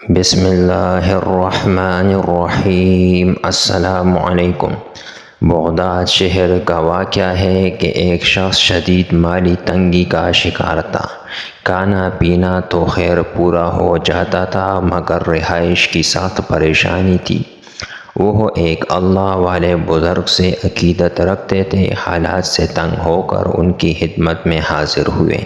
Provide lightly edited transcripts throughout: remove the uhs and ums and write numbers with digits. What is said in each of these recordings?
بسم اللہ الرحمن الرحیم۔ السلام علیکم۔ بغداد شہر کا واقعہ ہے کہ ایک شخص شدید مالی تنگی کا شکار تھا۔ کھانا پینا تو خیر پورا ہو جاتا تھا مگر رہائش کی سخت پریشانی تھی۔ وہ ایک اللہ والے بزرگ سے عقیدت رکھتے تھے۔ حالات سے تنگ ہو کر ان کی خدمت میں حاضر ہوئے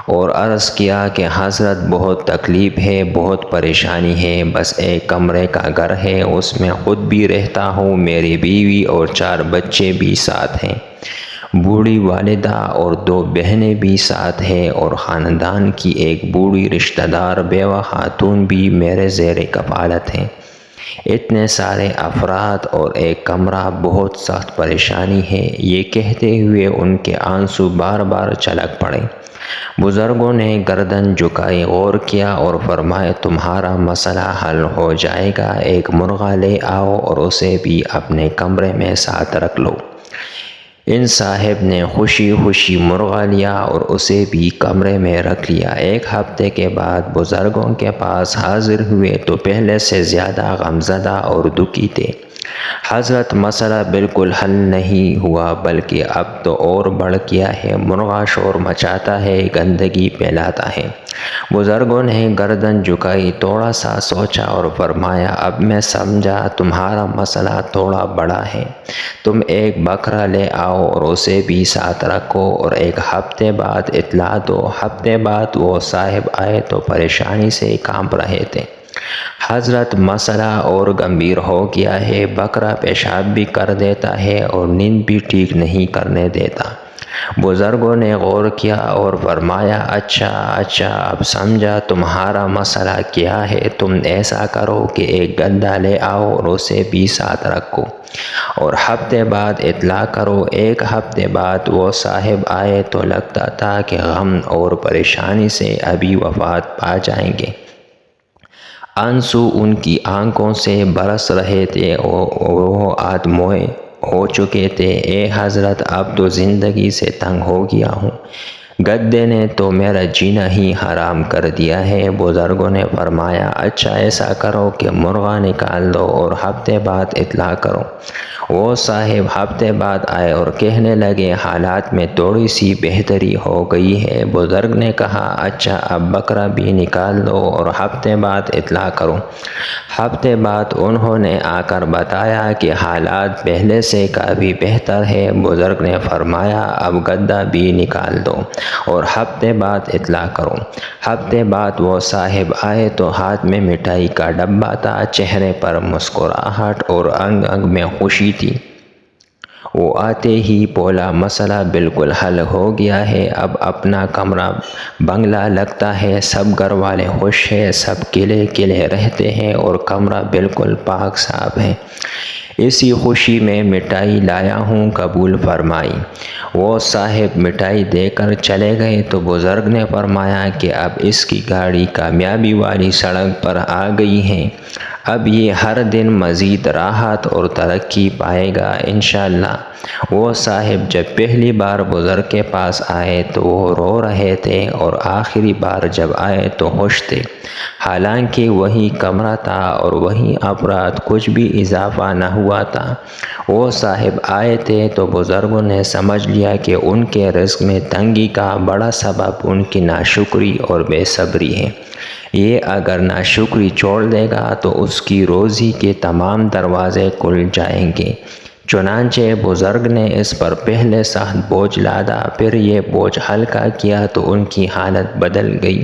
اور عرض کیا کہ حضرت بہت تکلیف ہے، بہت پریشانی ہے، بس ایک کمرے کا گھر ہے، اس میں خود بھی رہتا ہوں، میری بیوی اور 4 بچے بھی ساتھ ہیں، بوڑھی والدہ اور 2 بہنیں بھی ساتھ ہیں اور خاندان کی ایک بوڑھی رشتہ دار بیوہ خاتون بھی میرے زیر کفالت ہیں۔ اتنے سارے افراد اور ایک کمرہ، بہت سخت پریشانی ہے۔ یہ کہتے ہوئے ان کے آنسو بار بار چھلک پڑے۔ بزرگوں نے گردن جھکائی، غور کیا اور فرمایا تمہارا مسئلہ حل ہو جائے گا، ایک مرغا لے آؤ اور اسے بھی اپنے کمرے میں ساتھ رکھ لو۔ ان صاحب نے خوشی خوشی مرغا لیا اور اسے بھی کمرے میں رکھ لیا۔ 1 ہفتے کے بعد بزرگوں کے پاس حاضر ہوئے تو پہلے سے زیادہ غمزدہ اور دکھی تھے۔ حضرت مسئلہ بالکل حل نہیں ہوا بلکہ اب تو اور بڑھ گیا ہے، مرغا شور مچاتا ہے، گندگی پھیلاتا ہے۔ بزرگوں نے گردن جھکائی، تھوڑا سا سوچا اور فرمایا اب میں سمجھا، تمہارا مسئلہ تھوڑا بڑا ہے۔ تم ایک بکرا لے آؤ اور اسے بھی ساتھ رکھو اور 1 ہفتے بعد اطلاع دو۔ ہفتے بعد وہ صاحب آئے تو پریشانی سے کانپ رہے تھے۔ حضرت مسئلہ اور گمبھیر ہو گیا ہے، بکرا پیشاب بھی کر دیتا ہے اور نیند بھی ٹھیک نہیں کرنے دیتا۔ بزرگوں نے غور کیا اور فرمایا اچھا اب سمجھا تمہارا مسئلہ کیا ہے۔ تم ایسا کرو کہ ایک گدھا لے آؤ اور اسے بھی ساتھ رکھو اور ہفتے بعد اطلاع کرو۔ 1 ہفتے بعد وہ صاحب آئے تو لگتا تھا کہ غم اور پریشانی سے ابھی وفات پا جائیں گے۔ آنسو ان کی آنکھوں سے برس رہے تھے اور وہ آدھموئے ہو چکے تھے۔ اے حضرت اب تو زندگی سے تنگ ہو گیا ہوں، گدھے نے تو میرا جینا ہی حرام کر دیا ہے۔ بزرگوں نے فرمایا اچھا ایسا کرو کہ مرغا نکال دو اور ہفتے بعد اطلاع کرو۔ وہ صاحب ہفتے بعد آئے اور کہنے لگے حالات میں تھوڑی سی بہتری ہو گئی ہے۔ بزرگ نے کہا اچھا اب بکرا بھی نکال دو اور ہفتے بعد اطلاع کرو۔ ہفتے بعد انہوں نے آ کر بتایا کہ حالات پہلے سے کافی بہتر ہے۔ بزرگ نے فرمایا اب گدھا بھی نکال دو اور ہفتے بعد اطلاع کرو۔ ہفتے بعد وہ صاحب آئے تو ہاتھ میں مٹھائی کا ڈبہ تھا، چہرے پر مسکراہٹ اور انگ انگ میں خوشی تھی۔ وہ آتے ہی بولا مسئلہ بالکل حل ہو گیا ہے، اب اپنا کمرہ بنگلہ لگتا ہے، سب گھر والے خوش ہیں، سب کھلے کھلے رہتے ہیں اور کمرہ بالکل پاک صاف ہے۔ اسی خوشی میں مٹھائی لایا ہوں، قبول فرمائی۔ وہ صاحب مٹھائی دے کر چلے گئے تو بزرگ نے فرمایا کہ اب اس کی گاڑی کامیابی والی سڑک پر آ گئی ہے، اب یہ ہر دن مزید راحت اور ترقی پائے گا انشاءاللہ۔ وہ صاحب جب پہلی بار بزرگ کے پاس آئے تو وہ رو رہے تھے اور آخری بار جب آئے تو خوش تھے، حالانکہ وہی کمرہ تھا اور وہی افراد، کچھ بھی اضافہ نہ ہوا تھا۔ وہ صاحب آئے تھے تو بزرگوں نے سمجھ لیا کہ ان کے رزق میں تنگی کا بڑا سبب ان کی ناشکری اور بے صبری ہے۔ یہ اگر ناشکری چھوڑ دے گا تو اس کی روزی کے تمام دروازے کھل جائیں گے۔ چنانچہ بزرگ نے اس پر پہلے سخت بوجھ لادا، پھر یہ بوجھ ہلکا کیا تو ان کی حالت بدل گئی۔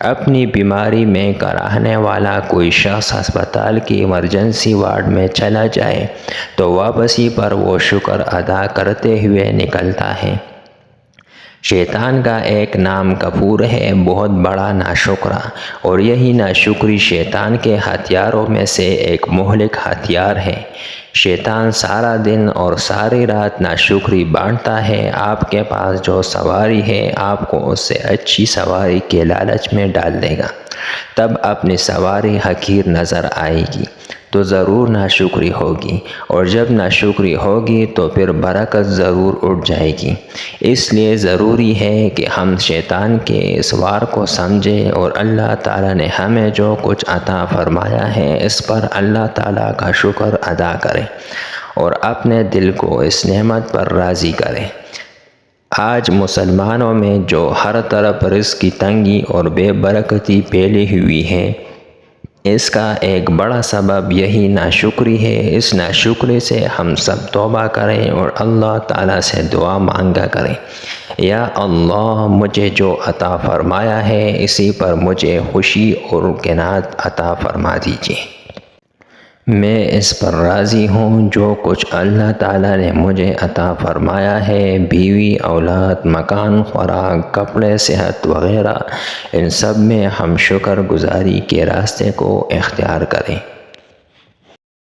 اپنی بیماری میں کراہنے والا کوئی شخص ہسپتال کی ایمرجنسی وارڈ میں چلا جائے تو واپسی پر وہ شکر ادا کرتے ہوئے نکلتا ہے۔ شیطان کا ایک نام کفور ہے، بہت بڑا ناشکرا، اور یہی ناشکری شیطان کے ہتھیاروں میں سے ایک مہلک ہتھیار ہے۔ شیطان سارا دن اور ساری رات ناشکری بانٹتا ہے۔ آپ کے پاس جو سواری ہے آپ کو اس سے اچھی سواری کے لالچ میں ڈال دے گا، تب اپنی سواری حقیر نظر آئے گی۔ تو ضرور ناشکری ہوگی، اور جب ناشکری ہوگی تو پھر برکت ضرور اٹھ جائے گی۔ اس لیے ضروری ہے کہ ہم شیطان کے اس وار کو سمجھیں اور اللہ تعالیٰ نے ہمیں جو کچھ عطا فرمایا ہے اس پر اللہ تعالیٰ کا شکر ادا کریں اور اپنے دل کو اس نعمت پر راضی کریں۔ آج مسلمانوں میں جو ہر طرف رزق کی تنگی اور بے برکتی پھیلی ہوئی ہے، اس کا ایک بڑا سبب یہی ناشکری ہے۔ اس ناشکری سے ہم سب توبہ کریں اور اللہ تعالیٰ سے دعا مانگا کریں، یا اللہ مجھے جو عطا فرمایا ہے اسی پر مجھے خوشی اور قناعت عطا فرما دیجیے۔ میں اس پر راضی ہوں جو کچھ اللہ تعالیٰ نے مجھے عطا فرمایا ہے، بیوی، اولاد، مکان، خوراک، کپڑے، صحت وغیرہ، ان سب میں ہم شکر گزاری کے راستے کو اختیار کریں۔